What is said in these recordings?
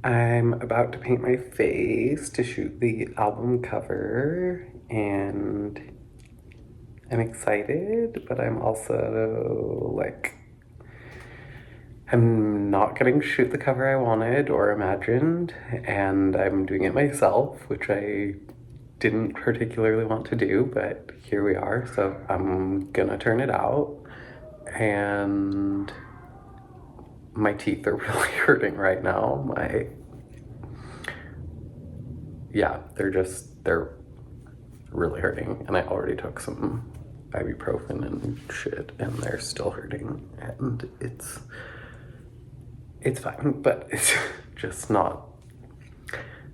I'm about to paint my face to shoot the album cover, and I'm excited, but I'm also like, I'm not getting to shoot the cover I wanted or imagined, and I'm doing it myself, which I didn't particularly want to do, but here we are, so I'm gonna turn it out. And my teeth are really hurting right now. They're really hurting, and I already took some ibuprofen and shit, and they're still hurting, and it's fine, but it's just not.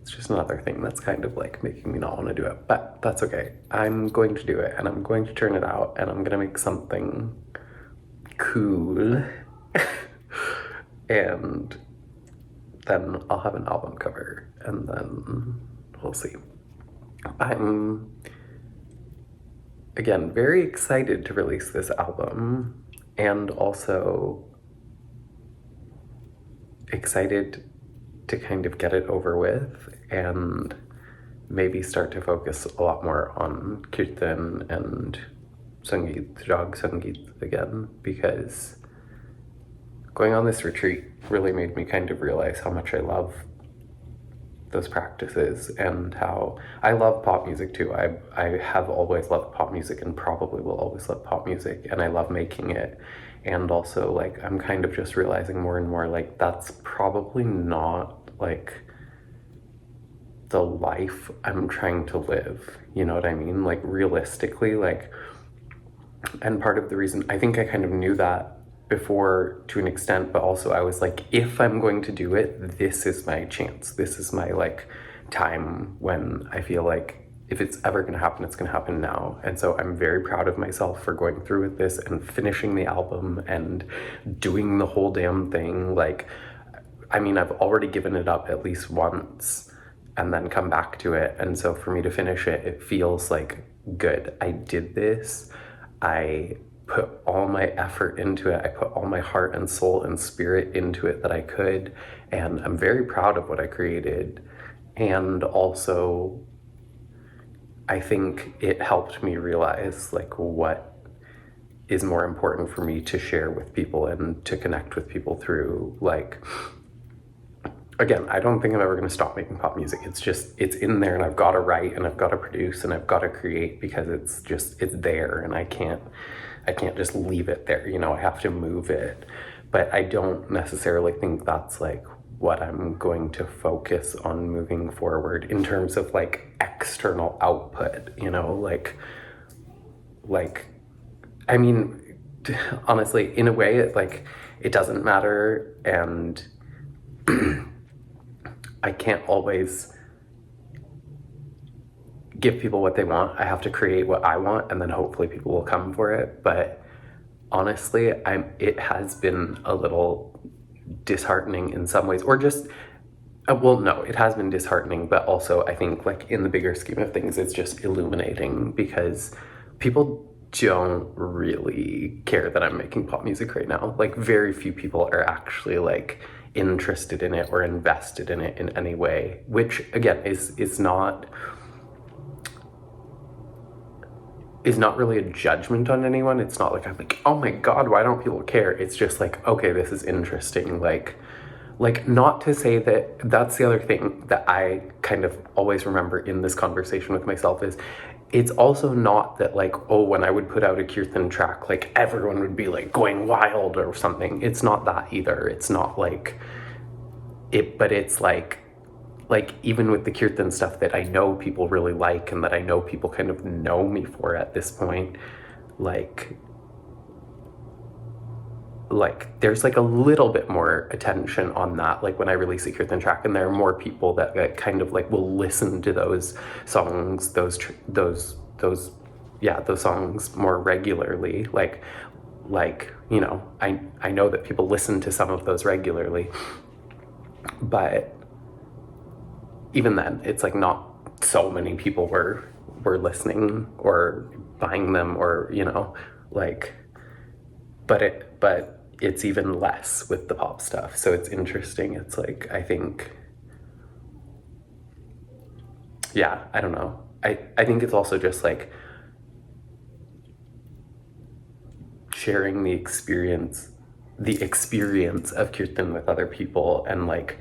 It's just another thing that's kind of like making me not want to do it, but that's okay. I'm going to do it, and I'm going to turn it out, and I'm gonna make something cool, and then I'll have an album cover, and then we'll see. I'm, again, very excited to release this album, and also excited to kind of get it over with and maybe start to focus a lot more on kirtan and sangeet, jog sangeet again, because going on this retreat really made me kind of realize how much I love those practices and how I love pop music too. I have always loved pop music and probably will always love pop music, and I love making it. And also, like, I'm kind of just realizing more and more, like, that's probably not like the life I'm trying to live. You know what I mean? Like, realistically, like, and part of the reason I think I kind of knew that before to an extent, but also I was like, if I'm going to do it, this is my chance. This is my like time when I feel like if it's ever going to happen, it's going to happen now. And so I'm very proud of myself for going through with this and finishing the album and doing the whole damn thing. Like, I mean, I've already given it up at least once and then come back to it. And so for me to finish it, it feels like good. I did this. I put all my effort into it. I put all my heart and soul and spirit into it that I could. And I'm very proud of what I created. And also, I think it helped me realize like what is more important for me to share with people and to connect with people through. Like, again, I don't think I'm ever going to stop making pop music. It's just, it's in there, and I've got to write and I've got to produce and I've got to create, because it's just, it's there, and I can't just leave it there. You know, I have to move it. But I don't necessarily think that's like what I'm going to focus on moving forward in terms of like external output, you know, like, I mean, honestly, in a way, it like, it doesn't matter, and I can't always give people what they want. I have to create what I want, and then hopefully people will come for it. But honestly, it has been a little disheartening in some ways, or just, well, no, it has been disheartening, but also I think like in the bigger scheme of things, it's just illuminating, because people don't really care that I'm making pop music right now. Like, very few people are actually like interested in it or invested in it in any way, which again is not really a judgment on anyone. It's not like I'm like, oh my god, why don't people care? It's just like, okay, this is interesting. Like, not to say that that's the other thing that I kind of always remember in this conversation with myself is, it's also not that like, oh, when I would put out a kirtan track, like everyone would be like going wild or something. It's not that either. It's not like it, but it's like even with the kirtan stuff that I know people really like and that I know people kind of know me for at this point, like there's like a little bit more attention on that, like when I release a kirtan track, and there are more people that kind of like will listen to those songs, those songs more regularly, like you know, I know that people listen to some of those regularly, but even then it's like not so many people were listening or buying them, or you know, like, but it's even less with the pop stuff. So it's interesting. It's like, I think yeah, I don't know. I think it's also just like sharing the experience of kirtan with other people, and like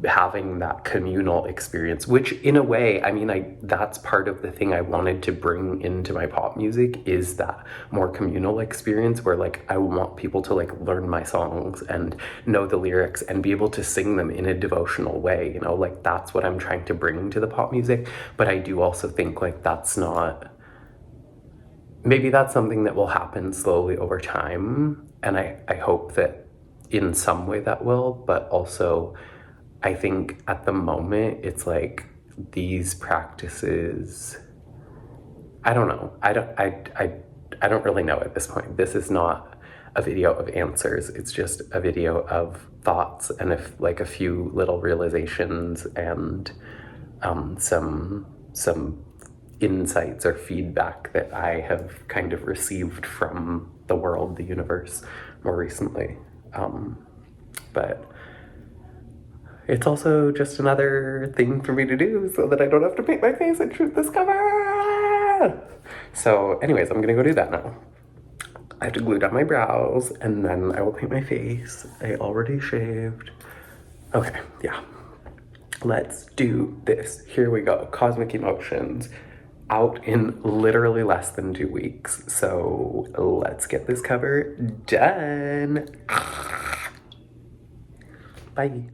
having that communal experience, which in a way, I mean, that's part of the thing I wanted to bring into my pop music, is that more communal experience where like I want people to like learn my songs and know the lyrics and be able to sing them in a devotional way, you know, like that's what I'm trying to bring to the pop music. But I do also think like maybe that's something that will happen slowly over time, and I hope that in some way that will, but also I think at the moment it's like these practices, I don't know. I don't really know at this point. This is not a video of answers. It's just a video of thoughts and if like a few little realizations and some insights or feedback that I have kind of received from the world, the universe, more recently. But it's also just another thing for me to do so that I don't have to paint my face and shoot this cover. So anyways, I'm gonna go do that now. I have to glue down my brows and then I will paint my face. I already shaved. Okay, yeah. Let's do this. Here we go. Cosmic Emotions, out in literally less than 2 weeks. So let's get this cover done. Bye.